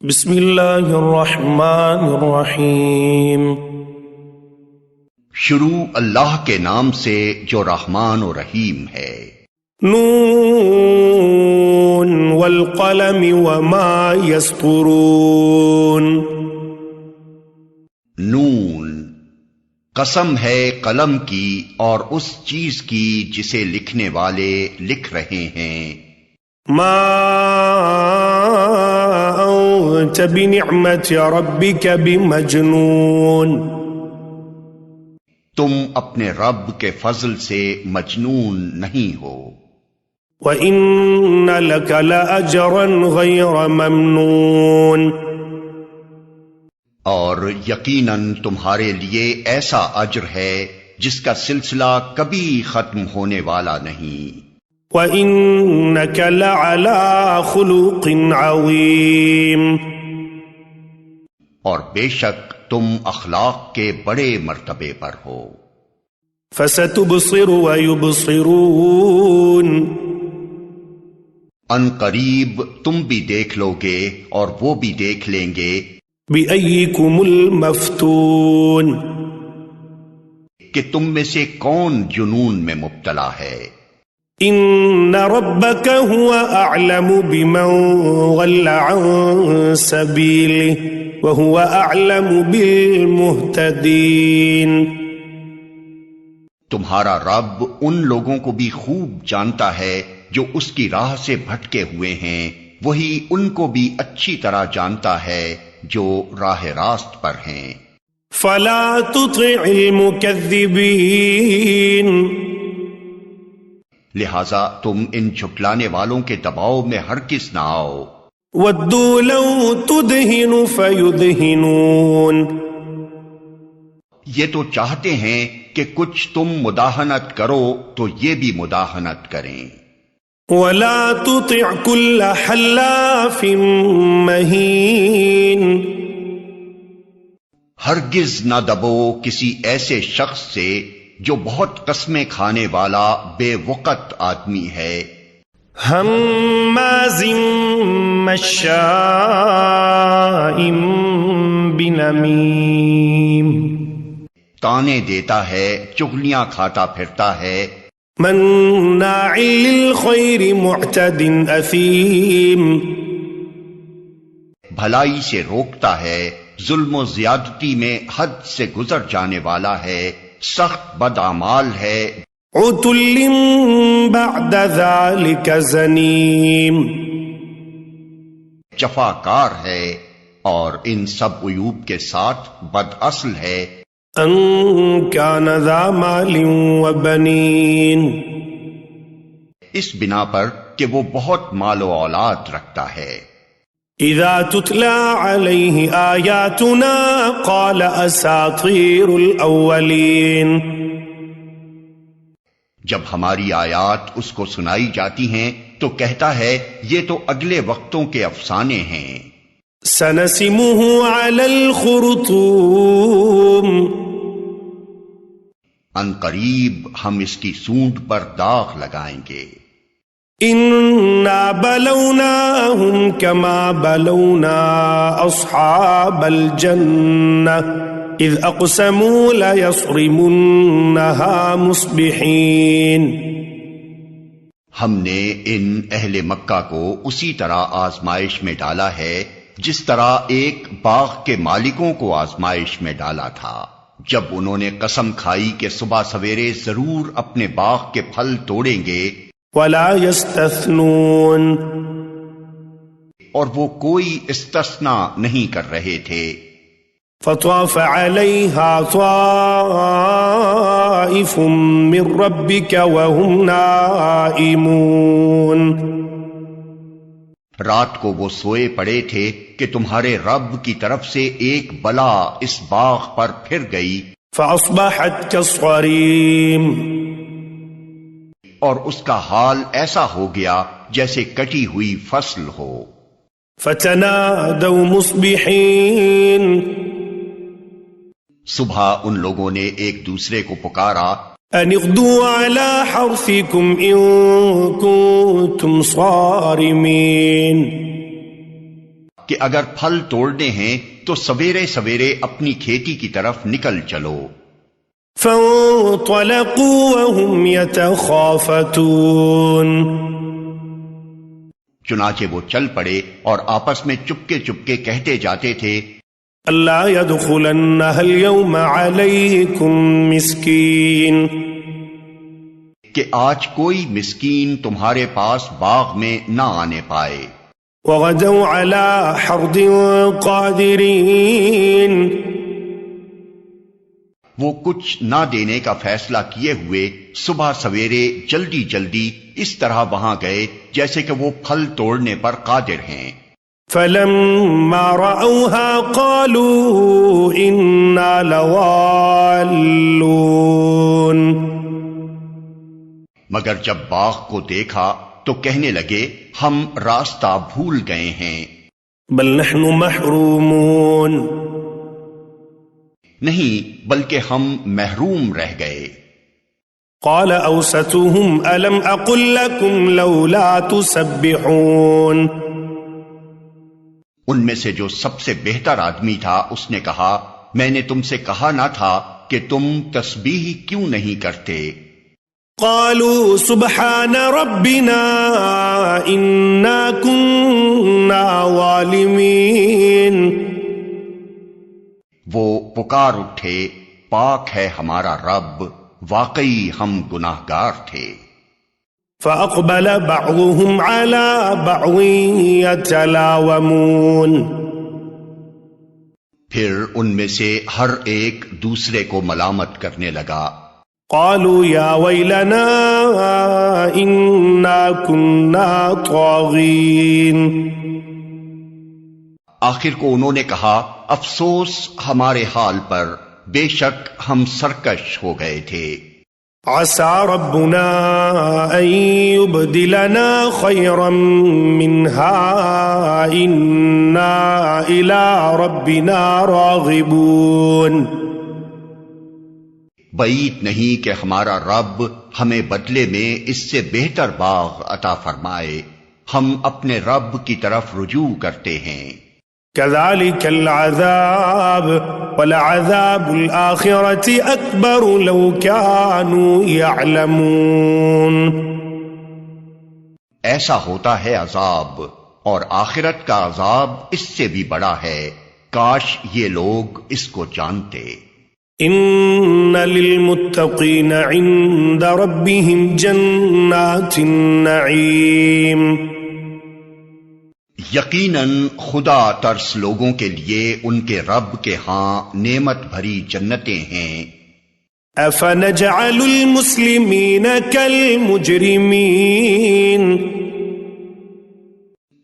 بسم اللہ الرحمن الرحیم۔ شروع اللہ کے نام سے جو رحمان و رحیم ہے۔ نون والقلم وما یسطرون۔ نون، قسم ہے قلم کی اور اس چیز کی جسے لکھنے والے لکھ رہے ہیں۔ ما انت بنعمت ربک بمجنون۔ تم اپنے رب کے فضل سے مجنون نہیں ہو۔ وَإِنَّ لَكَ لَأَجْرًا غَيْرَ مَمْنُونٍ۔ اور یقیناً تمہارے لیے ایسا اجر ہے جس کا سلسلہ کبھی ختم ہونے والا نہیں۔ وَإِنَّكَ لَعَلَىٰ خُلُقٍ عَظِيمٍ۔ اور بے شک تم اخلاق کے بڑے مرتبے پر ہو۔ فَسَتُبْصِرُ وَيُبْصِرُونَ۔ ان قریب تم بھی دیکھ لو گے اور وہ بھی دیکھ لیں گے۔ بِأَيِّكُمُ الْمَفْتُونُ۔ کہ تم میں سے کون جنون میں مبتلا ہے۔ إِنَّ رَبَّكَ هُوَ أَعْلَمُ بِمَنْ ضَلَّ عَنْ سَبِيلِهِ وَهُوَ أَعْلَمُ بِالْمُهْتَدِينَ۔ تمہارا رب ان لوگوں کو بھی خوب جانتا ہے جو اس کی راہ سے بھٹکے ہوئے ہیں، وہی ان کو بھی اچھی طرح جانتا ہے جو راہ راست پر ہیں۔ فَلَا تُطِعِ الْمُكَذِّبِينَ۔ لہذا تم ان جھٹلانے والوں کے دباؤ میں ہرگز نہ آؤ۔ وَدُّوا لَوْ تُدْهِنُ فَيُدْهِنُونَ۔ یہ تو چاہتے ہیں کہ کچھ تم مداہنت کرو تو یہ بھی مداہنت کریں۔ وَلَا تُطِعْ كُلَّ حَلَّافٍ مَّهِينٍ۔ ہرگز نہ دبو کسی ایسے شخص سے جو بہت قسمیں کھانے والا بے وقت آدمی ہے۔ ہمازٍ مشاء بنمیم۔ تانے دیتا ہے، چغلیاں کھاتا پھرتا ہے۔ مناع للخیر معتد اثیم۔ بھلائی سے روکتا ہے، ظلم و زیادتی میں حد سے گزر جانے والا ہے، سخت بدعمال ہے۔ عتل بعد ذلك زنیم۔ جفاکار ہے اور ان سب عیوب کے ساتھ بد اصل ہے۔ ان کان ذا مال وبنین۔ اس بنا پر کہ وہ بہت مال و اولاد رکھتا ہے۔ اذا تتلى علیہ آیاتنا قال اساطیر الاولین۔ جب ہماری آیات اس کو سنائی جاتی ہیں تو کہتا ہے یہ تو اگلے وقتوں کے افسانے ہیں۔ سنسمہ علی الخرطوم۔ ان قریب ہم اس کی سونڈ پر داغ لگائیں گے۔ انا بلوناہم کما بلونا اصحاب الجنہ اذ اقسموا لیصرمنہا مصبحین۔ ہم نے ان اہل مکہ کو اسی طرح آزمائش میں ڈالا ہے جس طرح ایک باغ کے مالکوں کو آزمائش میں ڈالا تھا، جب انہوں نے قسم کھائی کہ صبح سویرے ضرور اپنے باغ کے پھل توڑیں گے۔ ولا یستثنون۔ اور وہ کوئی استثناء نہیں کر رہے تھے۔ فطاف علیہا طائف من ربک وهم نائمون۔ رات کو وہ سوئے پڑے تھے کہ تمہارے رب کی طرف سے ایک بلا اس باغ پر پھر گئی۔ فاصبحت کالصریم۔ اور اس کا حال ایسا ہو گیا جیسے کٹی ہوئی فصل ہو۔ فتنادوا مصبحین۔ صبح ان لوگوں نے ایک دوسرے کو پکارا، ان اغدوا علی حرثکم ان کنتم صارمین۔ کہ اگر پھل توڑنے ہیں تو سویرے سویرے اپنی کھیتی کی طرف نکل چلو۔ فانطلقوا وهم يتخافتون، چنانچہ وہ چل پڑے اور آپس میں چپکے چپکے کہتے جاتے تھے، ألا يدخلنها اليوم عليكم مسكين، کہ آج کوئی مسکین تمہارے پاس باغ میں نہ آنے پائے۔ وغدوا على حرد قادرين، وہ کچھ نہ دینے کا فیصلہ کیے ہوئے صبح سویرے جلدی جلدی اس طرح وہاں گئے جیسے کہ وہ پھل توڑنے پر قادر ہیں۔ فلما رأوها قالوا إنا لضالون، مگر جب باغ کو دیکھا تو کہنے لگے ہم راستہ بھول گئے ہیں۔ بل نحن محرومون، نہیں بلکہ ہم محروم رہ گئے۔ قال أوسطهم ألم أقل لكم لولا تسبحون، ان میں سے جو سب سے بہتر آدمی تھا اس نے کہا، میں نے تم سے کہا نہ تھا کہ تم تسبیح کیوں نہیں کرتے؟ قالوا سبحان ربنا إنا كنا ظالمين، وہ پکار اٹھے، پاک ہے ہمارا رب، واقعی ہم گناہگار تھے۔ فأقبل بعضهم على بعض يتلاومون، پھر ان میں سے ہر ایک دوسرے کو ملامت کرنے لگا۔ قالوا يا ويلنا إنا كنا طاغين، آخر کو انہوں نے کہا، افسوس ہمارے حال پر، بے شک ہم سرکش ہو گئے تھے۔ عسى ربنا أن يبدلنا خيرا منها إنا إلى ربنا راغبون، بعید نہیں کہ ہمارا رب ہمیں بدلے میں اس سے بہتر باغ عطا فرمائے، ہم اپنے رب کی طرف رجوع کرتے ہیں۔ كذلك العذاب ولعذاب الآخرة أكبر لو كانوا يعلمون، ایسا ہوتا ہے عذاب، اور آخرت کا عذاب اس سے بھی بڑا ہے، کاش یہ لوگ اس کو جانتے۔ إن للمتقين عند ربهم جنات النعيم، یقیناً خدا ترس لوگوں کے لیے ان کے رب کے ہاں نعمت بھری جنتیں ہیں۔ أفنجعل المسلمين كالمجرمين،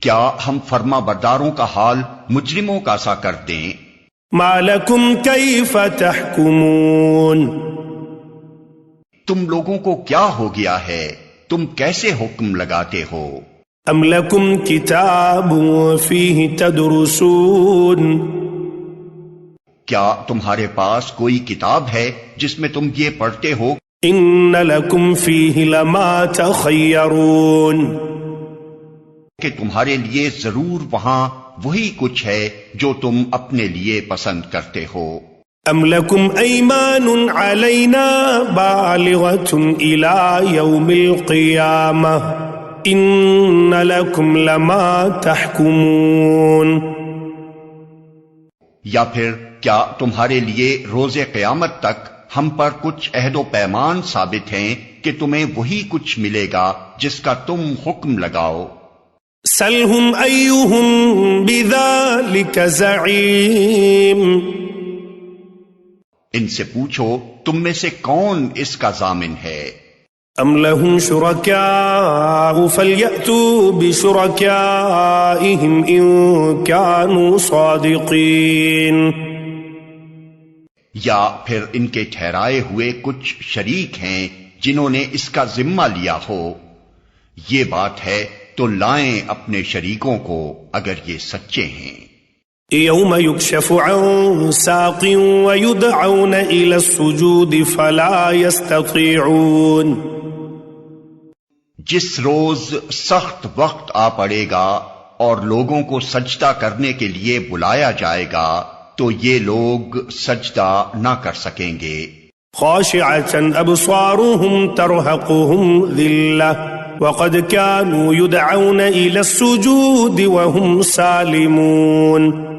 کیا ہم فرما برداروں کا حال مجرموں کا سا کر دیں؟ ما لكم كيف تحكمون، تم لوگوں کو کیا ہو گیا ہے، تم کیسے حکم لگاتے ہو؟ ام لكم كتاب فيه تدرسون، کیا تمہارے پاس کوئی کتاب ہے جس میں تم یہ پڑھتے ہو؟ ان لكم فيه لما تخيرون، کہ تمہارے لیے ضرور وہاں وہی کچھ ہے جو تم اپنے لیے پسند کرتے ہو۔ ام لكم ايمان علينا بالغة الى يوم القيامة ان لكم لما تحكمون، یا پھر کیا تمہارے لیے روز قیامت تک ہم پر کچھ عہد و پیمان ثابت ہیں کہ تمہیں وہی کچھ ملے گا جس کا تم حکم لگاؤ؟ سلهم ايهم بذلك زعيم، ان سے پوچھو تم میں سے کون اس کا ضامن ہے؟ ام لهم شركاء فليأتوا بشركائهم ان كانوا صادقين، یا پھر ان کے ٹھہرائے ہوئے کچھ شریک ہیں جنہوں نے اس کا ذمہ لیا ہو، یہ بات ہے تو لائیں اپنے شریکوں کو اگر یہ سچے ہیں۔ يوم يكشف عن ساق ويدعون إلى السجود فلا يستطيعون، جس روز سخت وقت آ پڑے گا اور لوگوں کو سجدہ کرنے کے لیے بلایا جائے گا تو یہ لوگ سجدہ نہ کر سکیں گے۔ خاشعة أبصارهم ترهقهم ذلة وقد كانوا يدعون إلى السجود وهم سالمون۔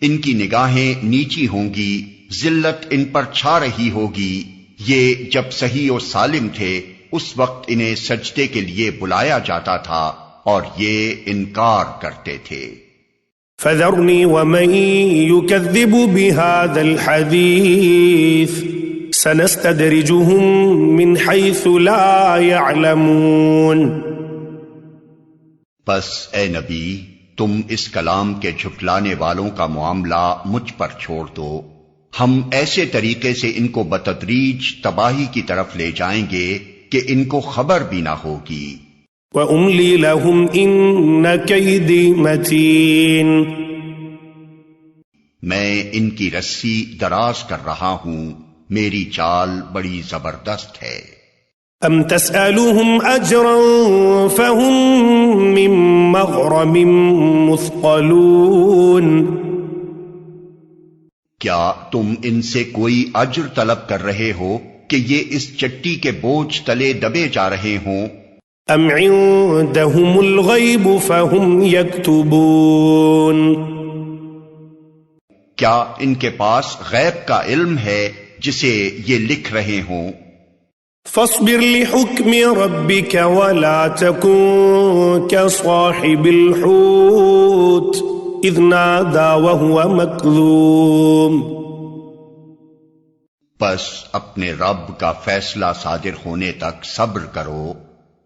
ان کی نگاہیں نیچی ہوں گی، ذلت ان پر چھا رہی ہوگی، یہ جب صحیح و سالم تھے اس وقت انہیں سجدے کے لیے بلایا جاتا تھا اور یہ انکار کرتے تھے۔ فذرني ومن يكذب بهذا الحديث سنستدرجهم من حيث لا يعلمون۔ بس اے نبی تم اس کلام کے جھٹلانے والوں کا معاملہ مجھ پر چھوڑ دو، ہم ایسے طریقے سے ان کو بتدریج تباہی کی طرف لے جائیں گے کہ ان کو خبر بھی نہ ہوگی۔ وَأُمْلِي لَهُمْ إِنَّ كَيْدِي مَتِينٌ۔ میں ان کی رسی دراز کر رہا ہوں، میری چال بڑی زبردست ہے۔ أَمْ تَسْأَلُهُمْ أَجْرًا فَهُمْ مِنْ مَغْرَمٍ مُثْقَلُونَ۔ کیا تم ان سے کوئی اجر طلب کر رہے ہو کہ یہ اس چٹی کے بوجھ تلے دبے جا رہے ہوں؟ أَمْ عِنْدَهُمُ الْغَيْبُ فَهُمْ يَكْتُبُونَ۔ کیا ان کے پاس غیب کا علم ہے جسے یہ لکھ رہے ہوں؟ فاصبر لحكم ربك ولا تكن كصاحب الحوت إذ نادى وهو مكذوم۔ بس اپنے رب کا فیصلہ صادر ہونے تک صبر کرو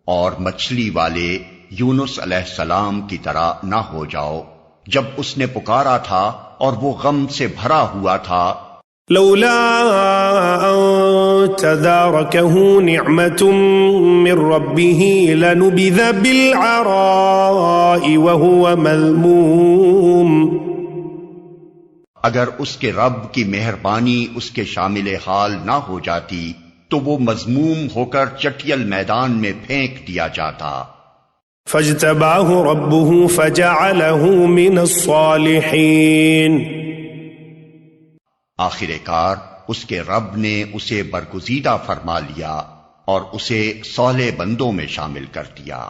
اور مچھلی والے یونس علیہ السلام کی طرح نہ ہو جاؤ جب اس نے پکارا تھا اور وہ غم سے بھرا ہوا تھا۔ لولا أن تداركه نعمة من ربه لنبذ بالعراء وهو مذموم۔ اگر اس کے رب کی مہربانی اس کے شامل حال نہ ہو جاتی تو وہ مذموم ہو کر چٹیل میدان میں پھینک دیا جاتا۔ فاجتباه ربه فجعله من الصالحين۔ آخر کار اس کے رب نے اسے برگزیدہ فرما لیا اور اسے صالح بندوں میں شامل کر دیا۔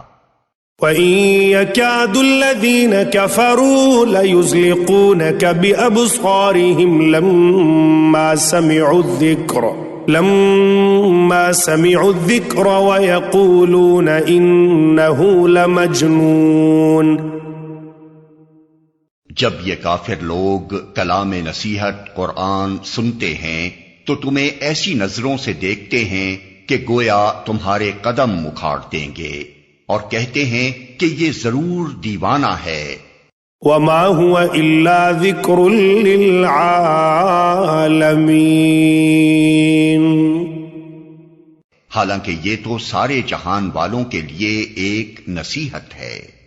وَإِن يَكَادُ الَّذِينَ كَفَرُوا لَيُزْلِقُونَكَ بِأَبْصَارِهِمْ لَمَّا سَمِعُوا الذِّكْرَ وَيَقُولُونَ إِنَّهُ لَمَجْنُونَ۔ جب یہ کافر لوگ کلام نصیحت قرآن سنتے ہیں تو تمہیں ایسی نظروں سے دیکھتے ہیں کہ گویا تمہارے قدم اکھاڑ دیں گے اور کہتے ہیں کہ یہ ضرور دیوانہ ہے۔ وَمَا هُوَ إِلَّا ذِكْرٌ لِّلْعَالَمِينَ۔ حالانکہ یہ تو سارے جہان والوں کے لیے ایک نصیحت ہے۔